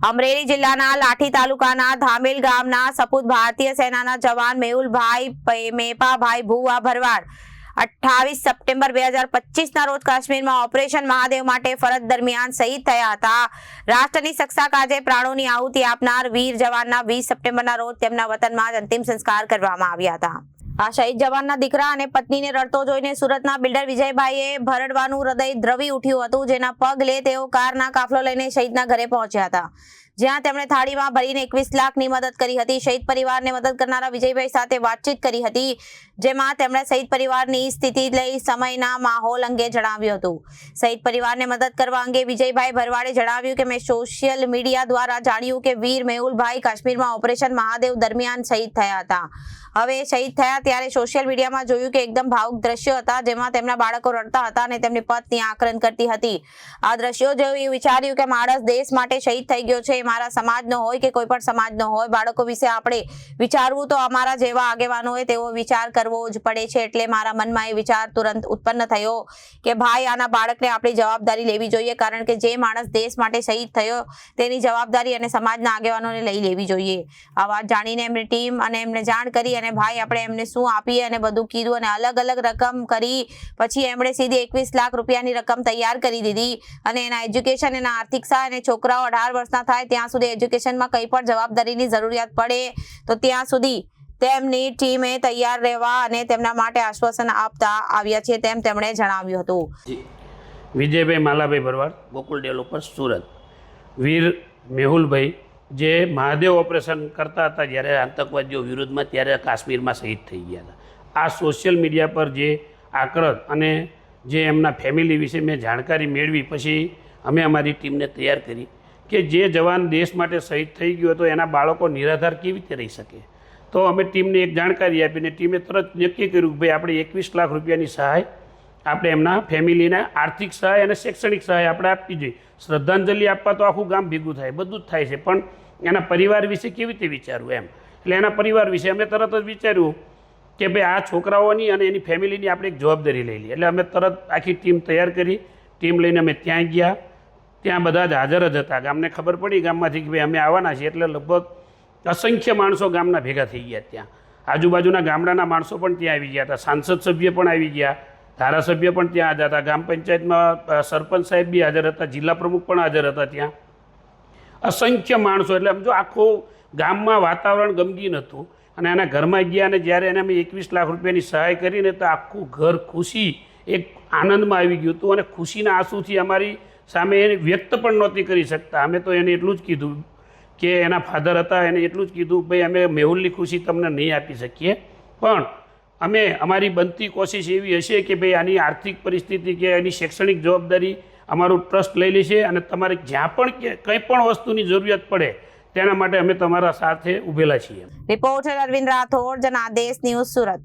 અમરેલી જિલ્લાના લાઠી તાલુકાના ધામેલ ગામના સપૂત ભારતીય સેનાના જવાન મેહુલભાઈ મેપાભાઈ ભુવા ભરવાડ 28 સપ્ટેમ્બર 2025 રોજ કાશ્મીરમાં ઓપરેશન મહાદેવ માટે ફરજ દરમિયાન શહીદ થયા હતા। રાષ્ટ્રની રક્ષા કાજે પ્રાણોની આહુતિ આપનાર વીર જવાનના 20 સપ્ટેમ્બરના રોજ તેમના વતનમાં જ અંતિમ સંસ્કાર કરવામાં આવ્યા હતા। આ શહીદ જવાનના દીકરા અને પત્નીને રડતો જોઈને સુરતના બિલ્ડર વિજયભાઈએ ભરડવાનું હૃદય દ્રવી ઉઠ્યું હતું, જેના પગલે તેઓ કારના કાફલો લઈને શહીદના ઘરે પહોંચ્યા હતા, જ્યાં તેમણે થાળીમાં ભરીને 21 લાખની મદદ કરી હતી। શહીદ પરિવારને મદદ કરનારા વિજયભાઈ સાથે વાતચીત કરી હતી, જેમાં તેમણે શહીદ પરિવારની સ્થિતિ લઈ સમયના માહોલ અંગે જણાવ્યું હતું। શહીદ પરિવારને મદદ કરવા અંગે વિજયભાઈ ભરવાડે જણાવ્યું કે મેં સોશિયલ મીડિયા દ્વારા જાણ્યું કે વીર મેહુલભાઈ કાશ્મીરમાં ઓપરેશન મહાદેવ દરમિયાન શહીદ થયા હતા। હવે શહીદ થયા ત્યારે સોશિયલ મીડિયામાં જોયું કે એકદમ ભાવુક દ્રશ્યો હતા, જેમાં તેમના બાળકો રડતા હતા અને તેમની પત્ની આક્રંદ કરતી હતી। આ દ્રશ્યો જોઈ વિચાર્યું કે માણસ દેશ માટે શહીદ થઈ ગયો છે, મારા સમાજનો હોય કે કોઈ પણ સમાજનો હોય, બાળકો વિશે આપણે વિચારવું તો અમારા જેવા આગેવાનોએ તેવો વિચાર કરવો જ પડે છે। એટલે મારા મનમાં એ વિચાર તુરંત ઉત્પન્ન થયો કે ભાઈ આના બાળકને આપણી જવાબદારી લેવી જોઈએ, કારણ કે જે માણસ દેશ માટે શહીદ થયો તેની જવાબદારી અને સમાજના આગેવાનોને લઈ લેવી જોઈએ। આ વાત જાણીને એમની ટીમ અને એમને જાણ કરી અને ભાઈ આપણે એમને શું આપીએ અને બધું કીધું અને અલગ અલગ રકમ કરી પછી એમણે સીધી 21 લાખ રૂપિયાની રકમ તૈયાર કરી દીધી અને એના એજ્યુકેશન, એના આર્થિક સહાય અને છોકરાઓ 18 વર્ષના થાય ત્યાં સુધી એજ્યુકેશનમાં કંઈ પણ જવાબદારીની જરૂરિયાત પડે તો ત્યાં સુધી તેમની ટીમે તૈયાર રહેવા અને તેમના માટે આશ્વાસન આપતા આવ્યા છે, તેમ તેમણે જણાવ્યું હતું। વિજયભાઈ માલાભાઈ ભરવાડ, ગોકુલ ડેવલપર, સુરત। વીર મેહુલભાઈ જે મહાદેવ ઓપરેશન કરતા હતા જ્યારે આતંકવાદીઓ વિરુદ્ધમાં, ત્યારે કાશ્મીરમાં શહીદ થઈ ગયા હતા। આ સોશિયલ મીડિયા પર જે આક્રંદ અને જે એમના ફેમિલી વિશે મેં જાણકારી મેળવી, પછી અમે અમારી ટીમને તૈયાર કરી કે જે જવાન દેશ માટે શહીદ થઈ ગયો હતો એના બાળકો નિરાધાર કેવી રીતે રહી શકે। તો અમે ટીમને એક જાણકારી આપીને ટીમે તરત નક્કી કર્યું કે ભાઈ આપણે 21 લાખ રૂપિયાની સહાય આપણે એમના ફેમિલીને આર્થિક સહાય અને શૈક્ષણિક સહાય આપણે આપવી જોઈએ। શ્રદ્ધાંજલિ આપવા તો આખું ગામ ભેગું થાય, બધું જ થાય છે, પણ એના પરિવાર વિશે કેવી રીતે વિચારવું એમ, એટલે એના પરિવાર વિશે અમે તરત જ વિચાર્યું કે ભાઈ આ છોકરાઓની અને એની ફેમિલીની આપણે એક જવાબદારી લઈ લઈએ। એટલે અમે તરત આખી ટીમ તૈયાર કરી, ટીમ લઈને અમે ત્યાં ગયા। ત્યાં બધા જ હાજર જ હતા। ગામને ખબર પડી ગામમાંથી કે ભાઈ અમે આવવાના છીએ, એટલે લગભગ અસંખ્ય માણસો ગામના ભેગા થઈ ગયા। ત્યાં આજુબાજુના ગામડાના માણસો પણ ત્યાં આવી ગયા હતા, સાંસદ સભ્ય પણ આવી ગયા, ધારાસભ્ય પણ ત્યાં હાજર હતા, ગ્રામ પંચાયતમાં સરપંચ સાહેબ બી હાજર હતા, જિલ્લા પ્રમુખ પણ હાજર હતા। ત્યાં અસંખ્ય માણસો, એટલે આમ જો આખું ગામમાં વાતાવરણ ગમગીન હતું। અને એના ઘરમાં ગયા અને જ્યારે એને અમે 21 લાખ રૂપિયાની સહાય કરીને તો આખું ઘર ખુશી, એક આનંદમાં આવી ગયું હતું અને ખુશીના આંસુથી અમારી સામે એને વ્યક્ત પણ નહોતી કરી શકતા। અમે તો એને એટલું જ કીધું કે એના ફાધર હતા, એને એટલું જ કીધું ભાઈ અમે મેહુલની ખુશી તમને નહીં આપી શકીએ, પણ અમે અમારી બનતી કોશિશ એવી હશે કે ભાઈ આની આર્થિક પરિસ્થિતિ કે એની શૈક્ષણિક જવાબદારી અમારું ટ્રસ્ટ લઈ લેશે અને તમારે જ્યાં પણ કંઈ પણ વસ્તુની જરૂરિયાત પડે તેના માટે અમે તમારા સાથે ઊભેલા છીએ। Reporter Arvind Rathod, Janadesh news, Surat.